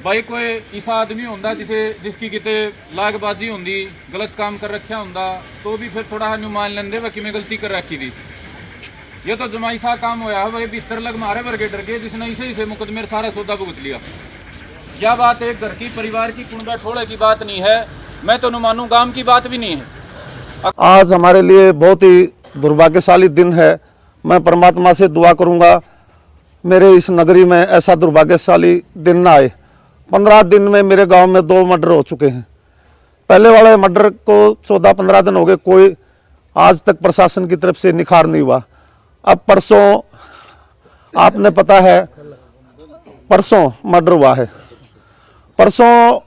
भाई कोई ऐसा आदमी होंदा जिसकी किते लागबाजी होंदी, गलत काम कर रखा होंदा, तो भी फिर थोड़ा मान लेंदे वा कि मैं गलती कर रखी थी। ये तो जमाई सा काम होया भाई, बिस्तर लग मारे वर्गे डर गए, जिसने इसे मुकदमे सारा सौदा भुगत लिया। यह बात एक घर की परिवार की कुंडा ठोड़े की बात नहीं है, मैं तो मानू गांव की बात भी नहीं है। आज हमारे लिए बहुत ही दुर्भाग्यशाली दिन है। मैं परमात्मा से दुआ करूंगा मेरे इस नगरी में ऐसा दुर्भाग्यशाली दिन ना आए। 15 दिन में मेरे गांव में 2 मर्डर हो चुके हैं। पहले वाले मर्डर को 14-15 दिन हो गए, कोई आज तक प्रशासन की तरफ से निखार नहीं हुआ। अब परसों आपने पता है परसों मर्डर हुआ है। परसों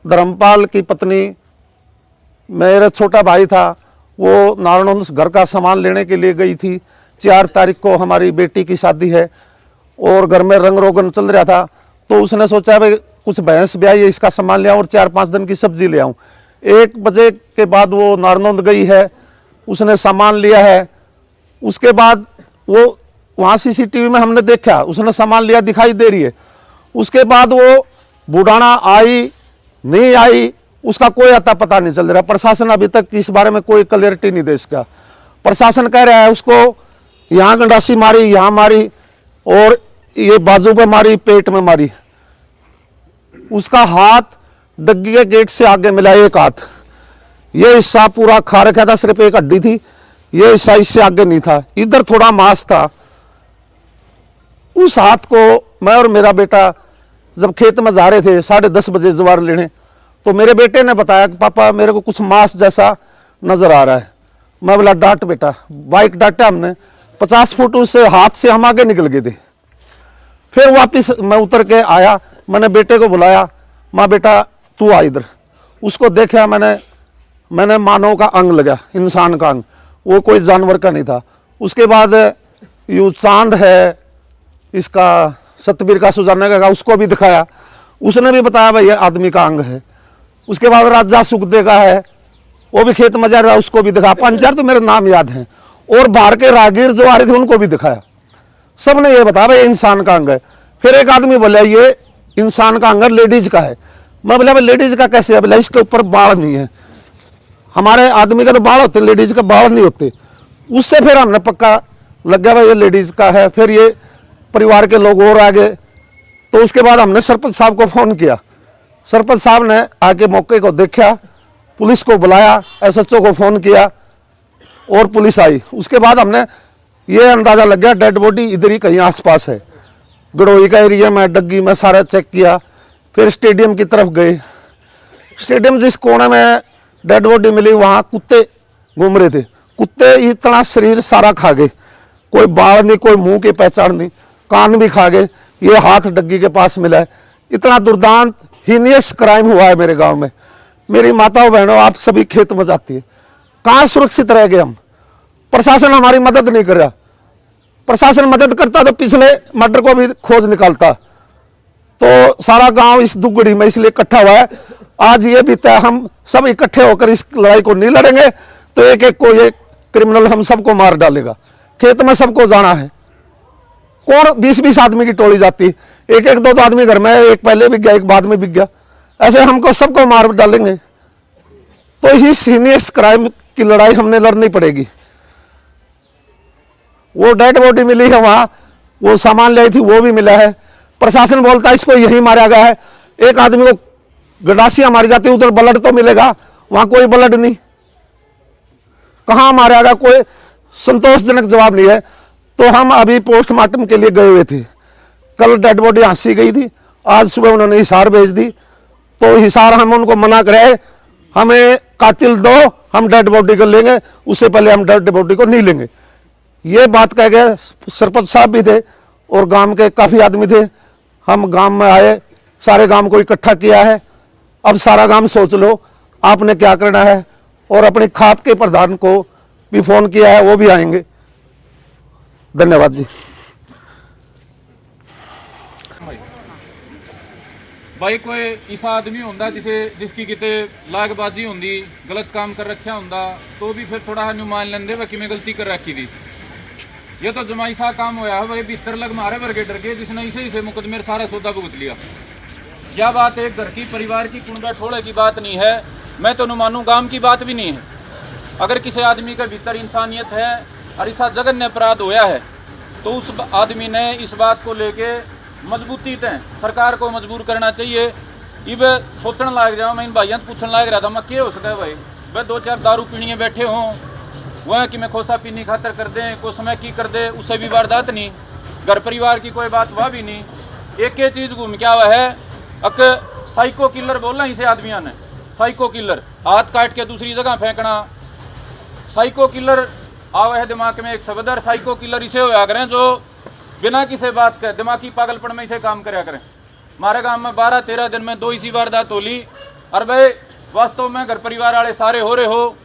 धर्मपाल की पत्नी, मेरा छोटा भाई था, वो नारायण घर का सामान लेने के लिए गई थी। 4 तारीख को हमारी बेटी की शादी है और घर में रंग रोगन चल रहा था, तो उसने सोचा भाई कुछ भैंस ब्याई है, इसका सामान ले आऊँ और 4-5 दिन की सब्जी ले आऊँ। 1 बजे के बाद वो नारनौंद गई है, उसने सामान लिया है। उसके बाद वो वहाँ सीसीटीवी में हमने देखा, उसने सामान लिया दिखाई दे रही है। उसके बाद वो बुढ़ाना आई नहीं आई उसका कोई अता पता नहीं चल रहा। प्रशासन अभी तक इस बारे में कोई क्लियरिटी नहीं दे इसका। प्रशासन कह रहा है उसको यहाँ गंडासी मारी, यहाँ मारी और ये बाजू पे मारी, पेट में मारी। उसका हाथ डग्गी के गेट से आगे मिला, एक हाथ। ये हिस्सा पूरा खा रखा था, सिर्फ एक हड्डी थी। ये हिस्सा इससे आगे नहीं था, इधर थोड़ा मांस था। उस हाथ को मैं और मेरा बेटा जब खेत में जा रहे थे 10:30 बजे ज्वार लेने, तो मेरे बेटे ने बताया कि पापा मेरे को कुछ मांस जैसा नजर आ रहा है। मैं बोला डांट बेटा। बाइक डांटा हमने। 50 फुट उससे हाथ से हम आगे निकल गए थे। फिर वापिस मैं उतर के आया, मैंने बेटे को बुलाया, माँ बेटा तू आ इधर। उसको देखा मैंने मानव का अंग लगा, इंसान का अंग, वो कोई जानवर का नहीं था। उसके बाद यू चांद है इसका सतबीर का सुजाने का, उसको भी दिखाया, उसने भी बताया भाई ये आदमी का अंग है। उसके बाद राजा सुखदे का है, वो भी खेत में जा रहा, उसको भी दिखाया। 5-4 तो मेरे नाम याद हैं, और बाहर के राहगीर जो आ रहे थे उनको भी दिखाया। सबने ये बताया भाई इंसान का अंग है। फिर एक आदमी बोला ये इंसान का अंग लेडीज का है। मैं बोला भाई लेडीज का कैसे है? बोला इसके ऊपर बाल नहीं है। हमारे आदमी का तो बाल होते, लेडीज का बाल नहीं होते। उससे फिर हमने पक्का लग गया भाई ये लेडीज का है। फिर ये परिवार के लोग और आ गए, तो उसके बाद हमने सरपंच साहब को फोन किया। सरपंच साहब ने आके मौके को देखा, पुलिस को बुलाया, SHO को फोन किया और पुलिस आई। उसके बाद हमने ये अंदाजा लग गया डेड बॉडी इधर ही कहीं आसपास है। गड़ोई का एरिया में, डग्गी में सारा चेक किया। फिर स्टेडियम की तरफ गए। स्टेडियम जिस कोने में डेड बॉडी मिली वहां कुत्ते घूम रहे थे। कुत्ते इतना शरीर सारा खा गए, कोई बाल नहीं, कोई मुंह की पहचान नहीं, कान भी खा गए। ये हाथ डग्गी के पास मिला है। इतना दुर्दांत हीनियस क्राइम हुआ है मेरे गांव में। मेरी माताओं बहनों आप सभी खेत में जाती है, कहाँ सुरक्षित रह गए हम? प्रशासन हमारी मदद नहीं कर रहा। प्रशासन मदद करता तो पिछले मर्डर को भी खोज निकालता। तो सारा गांव इस दुगड़ी में इसलिए इकट्ठा हुआ है। आज ये भी तय हम सब इकट्ठे होकर इस लड़ाई को नहीं लड़ेंगे तो एक एक को ये क्रिमिनल हम सबको मार डालेगा। खेत में सबको जाना है। कौन 20-20 आदमी की टोली जाती, एक 2 आदमी घर में, एक पहले बिक गया, एक बाद में बिक गया, ऐसे हमको सबको मार डालेंगे। तो इस हीनियस क्राइम की लड़ाई हमने लड़नी पड़ेगी। वो डेड बॉडी मिली है वहां, वो सामान लाई थी वो भी मिला है। प्रशासन बोलता है इसको यही मारा गया है। एक आदमी को गंडासियां मारी जाती, उधर ब्लड तो मिलेगा, वहां कोई ब्लड नहीं, कहां मारा गया? कोई संतोषजनक जवाब नहीं है। तो हम अभी पोस्टमार्टम के लिए गए हुए थे। कल डेड बॉडी हांसी गई थी, आज सुबह उन्होंने हिसार भेज दी। तो हिसार हम उनको मना करे, हमें कातिल दो, हम डेड बॉडी को लेंगे, उससे पहले हम डेड बॉडी को नहीं लेंगे। ये बात कह गए। सरपंच साहब भी थे और गांव के काफी आदमी थे। हम गांव में आए, सारे गांव को इकट्ठा किया है। अब सारा गांव सोच लो आपने क्या करना है, और अपने खाप के प्रधान को भी फोन किया है, वो भी आएंगे। धन्यवाद जी। भाई कोई ऐसा आदमी होंदा जिसकी किते लागबाजी होंदी, गलत काम कर रखा होंदा, तो भी फिर थोड़ा मान लेंदे वा कि मैं गलती कर रखी थी। ये तो जमाई सा काम होया भाई, बिस्तर लग मारे वर्गे डर गए, जिसने इसे मुकदमे सारा सौदा भुगत लिया। यह बात एक घर की परिवार की कुंडा ठोड़े की बात नहीं है, मैं तो न मानूं गांव की बात भी नहीं है। अगर किसी आदमी के भीतर इंसानियत है और ऐसा जघन्य अपराध होया है तो उस आदमी ने इस बात को लेके मजबूती से सरकार को मजबूर करना चाहिए। इब सोचने लाग जाओ, मैं इन भाइयों पूछने लाग रहा था, मैं क्या हो सकता है भाई, वह 2-4 दारू पीने बैठे हों, वह कि मैं खोसा पीनी खातर कर दें, कोई समय की कर दे, उससे भी वारदात नहीं, घर परिवार की कोई बात वह भी नहीं। एक ही चीज़ घूम क्या हुआ है, अक साइको किलर बोलना इसे आदमियों ने, साइको किलर, हाथ काट के दूसरी जगह फेंकना, साइको किलर आवा है दिमाग में एक शब्द है। साइको किलर इसे होया करें जो बिना किसी बात के दिमागी पागलपन में इसे काम कराया करें। हमारे गांव में 12-13 दिन में 2 इसी वारदात होली, और भाई वास्तव में घर परिवार वाले सारे हो रहे हो,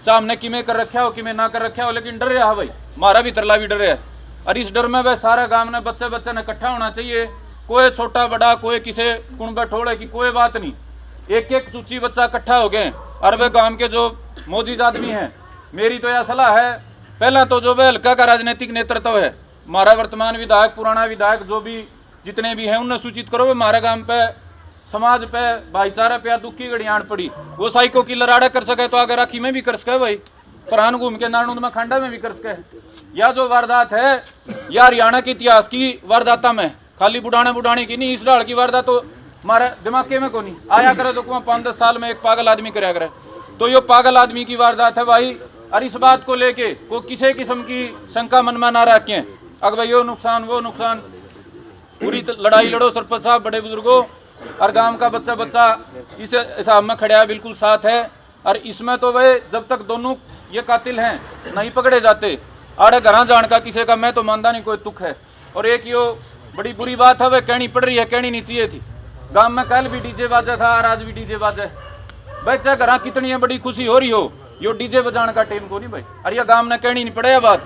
चाहे हमने किमें कर रखा हो किमें ना कर रखा हो, लेकिन डर रहा है भाई, हमारा भी तरला भी डर रहा है। और इस डर में वह सारे गांव ने बच्चे बच्चे ने इकट्ठा होना चाहिए, कोई छोटा बड़ा कोई किसी कुंबा ठोड़े की कोई बात नहीं, एक एक चूची बच्चा इकट्ठा हो गए। और वह गांव के जो मौजूद आदमी हैं, मेरी तो यह सलाह है, पहला तो जो वह हल्का का राजनीतिक नेतृत्व है, हमारा वर्तमान विधायक पुराना विधायक जो भी जितने भी हैं उन्हें सूचित करो, हमारे गांव पे समाज पे भाईचारा पे दुखी घड़ियाण पड़ी, वो साइको किलर आड़े कर सके तो आगे राखी में भी कर सके भाई, प्रहान घूम के नारनूद में खंडा में भी कर सके। यह जो वारदात है यह हरियाणा के इतिहास की वारदाता में खाली बुढ़ाने की नहीं, इस डाल की वारदात तो हमारे दिमाग में को नहीं आया करे तो 5-10 साल में एक पागल आदमी कराया करे, तो ये पागल आदमी की वारदात है भाई। और इस बात को लेके को किसी किस्म की शंका मन में ना रखें, अगर भाई यो नुकसान वो नुकसान, पूरी लड़ाई लड़ो सरपंच साहब बड़े बुजुर्गों, और गांव का बच्चा बच्चा इस हिसाब में खड़ा बिल्कुल साथ है। और इसमें तो भाई जब तक दोनों ये कातिल हैं नहीं पकड़े जाते, आड़े घर जान का किसी का मैं तो मानता नहीं कोई तुक है। और एक यो बड़ी बुरी बात है, वह कहनी पड़ रही है, कहनी नहीं चाहिए थी। गांव में कल भी डीजे बाजा था और आज भी डीजे बाजा है भाई, चाहे घर कितनी है बड़ी खुशी हो रही हो, यो डीजे बजाने का टेम को नहीं भाई। और यह गांव ने कहनी नहीं पड़े यह बात,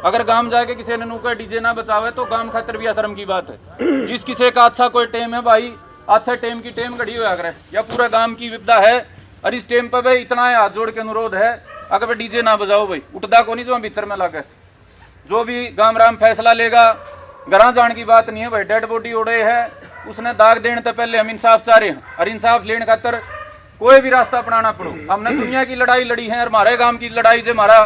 अगर गांव जाके किसी ने नुका डीजे ना बचावे तो गांव खातर भी शर्म की बात है। जिस किसी का अच्छा कोई टेम है भाई, अच्छा टेम की टेम घड़ी हुआ करे, यह पूरा गांव की विपदा है। और इस टेम पर भाई इतना हाथ जोड़ के अनुरोध है, अगर भाई डीजे ना बजाओ भाई, उठदा को नहीं जो भीतर में लगे, जो भी गांव राम फैसला लेगा, घर जाने की बात नहीं है भाई। डेड बॉडी उड़े है, उसने दाग देने से पहले हम इंसाफ चाह रहे हैं, और इंसाफ लेने खातर कोई भी रास्ता अपनाना पड़ो। हमने दुनिया की लड़ाई लड़ी है, और हमारे गांव की लड़ाई से हमारा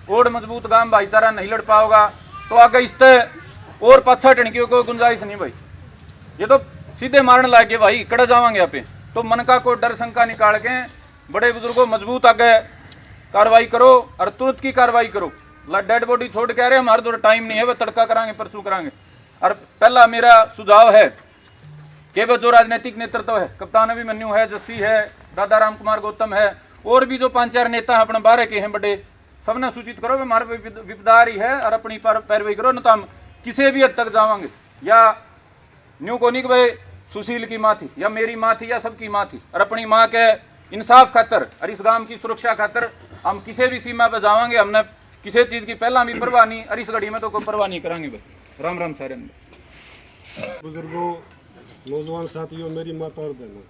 और मजबूत गांव भाईचारा नहीं लड़ पाओगा तो आगे इससे और पाछा हटने की कोई गुंजाइश नहीं भाई। ये तो सीधे मारने लग गए भाई, कड़े जावांगे यहाँ पे, तो मन का कोई डर शंका निकाल के बड़े बुजुर्गों मजबूत आगे कार्रवाई करो और तुरंत की कार्रवाई करो। डेड बॉडी छोड़ के आ रहे हमारे तो टाइम नहीं है, वह तड़का करांगे परसों करांगे। और पहला मेरा सुझाव है कि वह जो राजनीतिक नेतृत्व है, कप्तान अभिमन्यु है, जस्सी है, दादा राम कुमार गौतम है, और भी जो 5-4 नेता हैं अपने बारह के हैं बड़े, सबने सूचित करो हमारे विपदारी है और अपनी पैरवी करो, न तो हम किसी भी हद तक जावांगे। या न्यू कोनी कि भाई सुशील की माँ थी या मेरी माँ थी या सबकी माँ थी, और अपनी माँ के इंसाफ खातर और इस गांव की सुरक्षा खातर हम किसी भी सीमा पर जावांगे। हमने किसी चीज़ की पहला भी परवाह नहीं, और इस घड़ी में तो कोई परवाह नहीं करांगे भाई। राम राम सारे बुजुर्गों, नौजवान साथियों, मेरी माता और बहनों,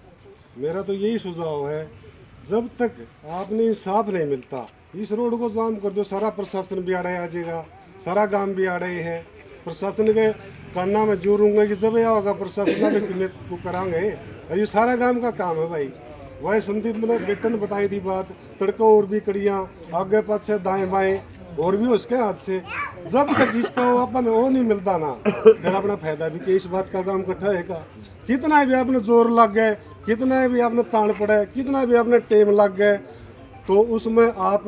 मेरा तो यही सुझाव है, जब तक आपने इंसाफ नहीं मिलता इस रोड को जाम कर दो। सारा प्रशासन भी आड़े आ जाएगा, सारा गांव भी आड़े है। प्रशासन के काना में जोरूंगा कि जब यह होगा प्रशासन को करांगे, और ये सारा गांव का काम है भाई। वही संदीप ने बेटन बताई थी बात, तड़को और भी कड़ियाँ आगे पाछे दाएं बाएं और भी उसके हाथ से, जब तक इसका अपन वो नहीं मिलता ना, फिर अपना फायदा भी कि इस बात का काम इकट्ठा है का, कितना भी आपने जोर लग गए, कितना भी आपने तान पड़े, कितना भी आपने टेम लग गए, तो उसमें आप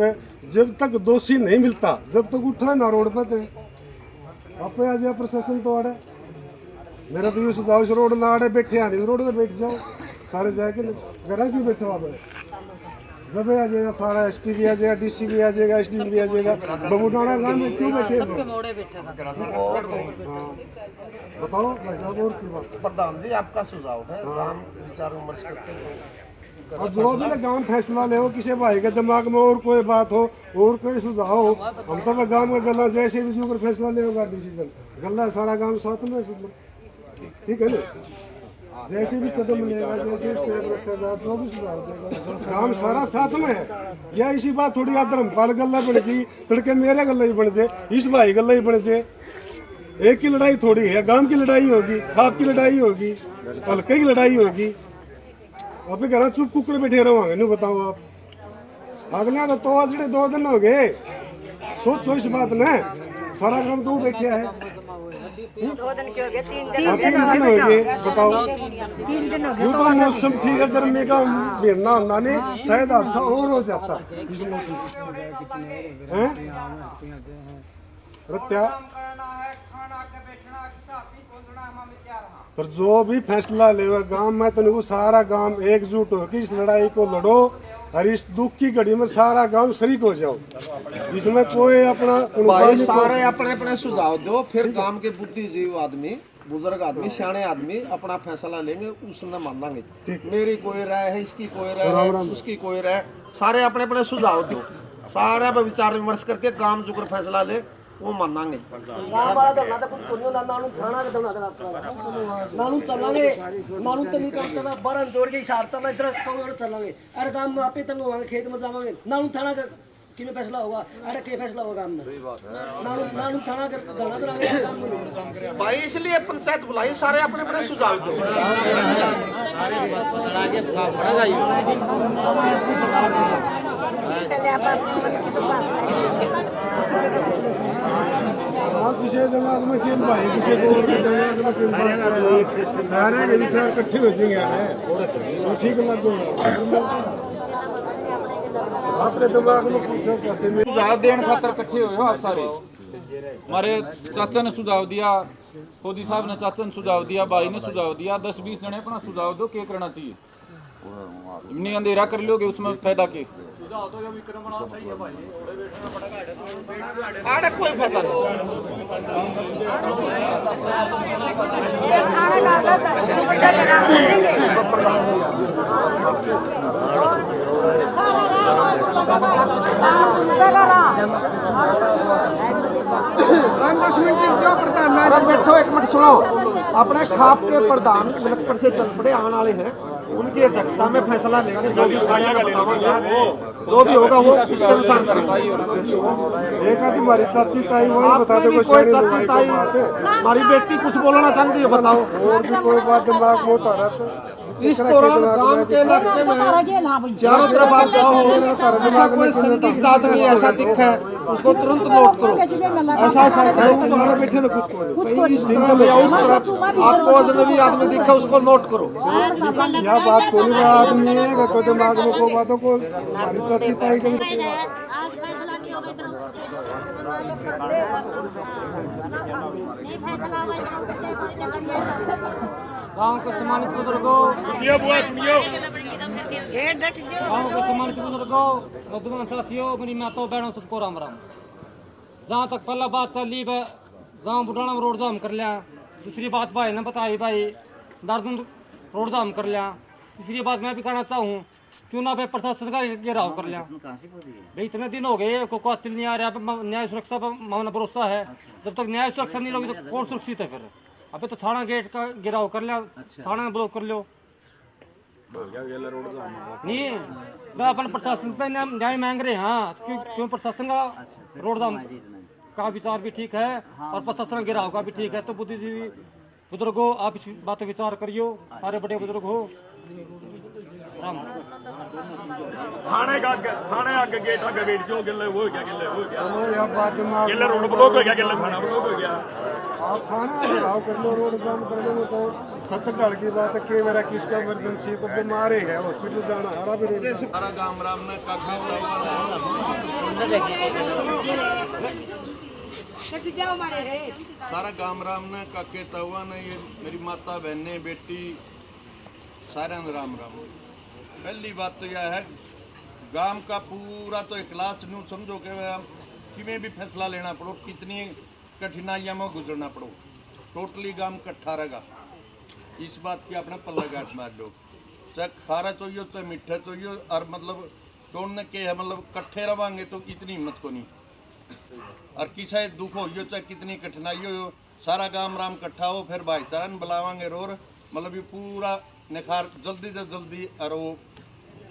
जब तक दोषी नहीं मिलता, जब तक उठा ना रोड पर थे आप आ जाए प्रशासन तो आड़े। मेरा तो ये सुझाव, इस रोड ना आड़े बैठे आने, रोड पर बैठ जाओ सारे जाके, घर क्यों बैठे आप जब आ जाएगा सारा, एसपी भी आ जाएगा, डीसी भी आ जाएगा, एसडी भी आ जाएगा, बबूडाना गांव में क्यों बैठे? बताओ भाई साहब, और की बात? प्रधान जी आपका सुझाव है, हम विचार विमर्श करते हैं। और जो भी गांव फैसला ले हो, किसी भाई के दिमाग में और कोई बात हो और कोई सुझाव हो, हम तो गांव में गला जैसे भी जो फैसला ले होगा डिसीजन गला सारा गांव साथ में, ठीक है ना? जैसे भी कदम लेगा, जैसे स्टेप रखेगा, जो भी सुझाव देगा, काम सारा साथ में है। या इसी बात थोड़ी धर्मपाल गला बन गई, तड़के मेरे गला ही बन जाए, इस भाई गला ही बन जाए। एक की लड़ाई थोड़ी है, गांव की लड़ाई होगी, खाप की लड़ाई होगी, हल्के की लड़ाई होगी। अभी घर चुप कुकर बैठे रहोगे नहीं बताओ आप अगले तो आज 2 दिन हो गए सोचो इस बात ने सारा काम तो बैठे है 2 दिन क्यों हो गए 3 दिन 3 दिन हो गए बताओ 3 दिन हो गए यूं तो मौसम ठीक है गर्मी का महीना होना नहीं शायद हादसा और हो जाता इस मौसम हैं रत्या पर जो भी फैसला लेगा गांव में तो नहीं सारा गांव एकजुट होकर इस लड़ाई को लड़ो और इस दुख की घड़ी में सारा गांव शरीक हो जाओ इसमें कोई अपना भाई सारे अपने अपने सुझाव दो फिर गांव के बुद्धिजीवी आदमी बुजुर्ग आदमी सियाने आदमी अपना फैसला लेंगे उसने मानेंगे मेरी कोई राय है इसकी कोई राय है उसकी कोई राय सारे अपने अपने सुझाव दो सारे पे विचार विमर्श करके काम जो कर फैसला ले वो मानेंगे नानू चलांगे नानू तो नहीं कर चला बारह जोड़ के हिसाब चला इधर कौन चलांगे अरे काम में आपे तंग होगा खेत में जावांगे नानू थाना का किमें फैसला होगा अरे के फैसला होगा काम में नानू थाना का धरना करांगे काम में भाई इसलिए पंचायत बुलाई सारे अपने अपने सुझाव दो किसी दिमाग में खेल भाई किसी को दिमाग में खेल सारे के विचार इकट्ठे हो जाएंगे तो ठीक लगेगा अपने दिमाग में पूछो कैसे में सुझाव देने खातर इकट्ठे हुए हो आप सारे हमारे चाचा ने सुझाव दिया फौजी साहब ने चाचा ने सुझाव दिया भाई ने सुझाव दिया 10-20 जने अपना सुझाव दो क्या करना चाहिए इतनी अंधेरा कर लोगे उसमें फायदा के अरे कोई पता अरे बैठो एक मिनट सुनो अपने खाप के प्रधान मिलकपुर से चल पड़े आने वाले हैं उनकी अध्यक्षता में फैसला लेंगे जो भी सारे बतावांगे जो भी होगा वो उसके अनुसार करेंगे एक आदमी हमारी चाची ताई वही बता दो कोई चाची ताई हमारी बेटी कुछ बोलना चाहती है बताओ और भी कोई बात दिमाग में होता रहता इस दौरान गांव के इलाके में चारों तरफ आप जाओ ऐसा कोई संदिग्ध आदमी ऐसा दिखा है उसको तुरंत नोट करो ऐसा ऐसा बैठे ना कुछ को इस तरफ या उस तरफ आपको अजनबी आदमी दिखा उसको नोट करो यह बात कोई आदमी है कोई दिमाग में कोई बातों को हमारी चाची ताई के गांव के सम्मानित बुजुर्गों गांव के सम्मानित बुजुर्गों नौजवान साथियों मेरी माताओं बहनों सबको राम राम। जहाँ तक पहला बात चली गांव बुढ़ाना में रोड जाम कर लिया दूसरी बात भाई ने बताई भाई दार्दुन रोड जाम कर लिया तीसरी बात मैं भी कहना चाहूँ क्यों ना भाई प्रशासन का घेराव कर लिया भाई इतने दिन हो गए को कातिल नहीं आ रहा न्याय सुरक्षा पर मामला भरोसा है जब तक न्याय सुरक्षा नहीं होगी तो कौन सुरक्षित है फिर अबे तो थाना गेट का गिराव कर लिया थाना ब्लॉक कर लो नहीं मैं अपन प्रशासन पे न्याय मांग रहे हैं हाँ क्यों प्रशासन का रोड जाम का विचार भी ठीक है और प्रशासन गिराव का भी ठीक है तो बुद्धिजीवी बुजुर्गो आप इस बात पर विचार करियो सारे बड़े बुजुर्ग हो राम थाने आगे गेट आगे बैठ जो गिल्ले हो गया यह बात दिमाग गिल्ले रोड ब्लॉक हो गया गिल्ले थाना ब्लॉक हो गया आप थाना घिराव कर लो रोड जाम कर लो तो 70 ढाल की बात है कि मेरा किसका इमरजेंसी को बीमार है हॉस्पिटल जाना हरा भी रोड सारा गांव राम ने सारा गांव राम ने काके तवा ने ये मेरी माता बहने बेटी सारा राम राम। पहली बात तो यह है गांव का पूरा तो इखलास न्यू समझो कि में भी फैसला लेना पड़ो कितनी कठिनाइयां में गुजरना पड़ो टोटली गांव इकट्ठा रहेगा इस बात की अपने पल्ला गांठ मार लो चाहे खारा चाहिए चाहे मीठा चाहिए और मतलब तोड़ने के है मतलब इकट्ठे रवांगे तो इतनी हिम्मत को नहीं और किसी दुख हो चाहे कितनी कठिनाई हो सारा गांव राम इकट्ठा हो फिर भाईचारा बुलावांगे रोर मतलब ये पूरा निखार जल्दी से जल्दी और वो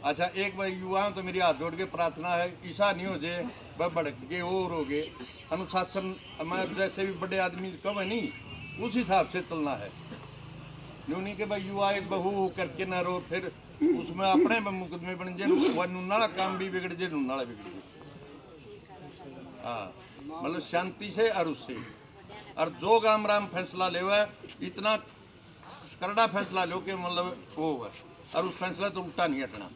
अच्छा एक भाई युवाओं तो मेरी हाथ जोड़ के प्रार्थना है ऐसा नहीं हो जाए वह भड़क के और हो गए अनुशासन मैं जैसे भी बड़े आदमी कम है नहीं उस हिसाब से चलना है न्यू नहीं कि भाई यू आए बहू करके ना रो फिर उसमें अपने मुकदमे बन जाए वह नाला काम भी बिगड़ जाए नाला बिगड़ जाए। हाँ मतलब शांति से और उससे और जो गाम राम फैसला ले हुआ इतना करड़ा फैसला लो कि मतलब वो हुआ और उस फैसला तो उल्टा नहीं हटना।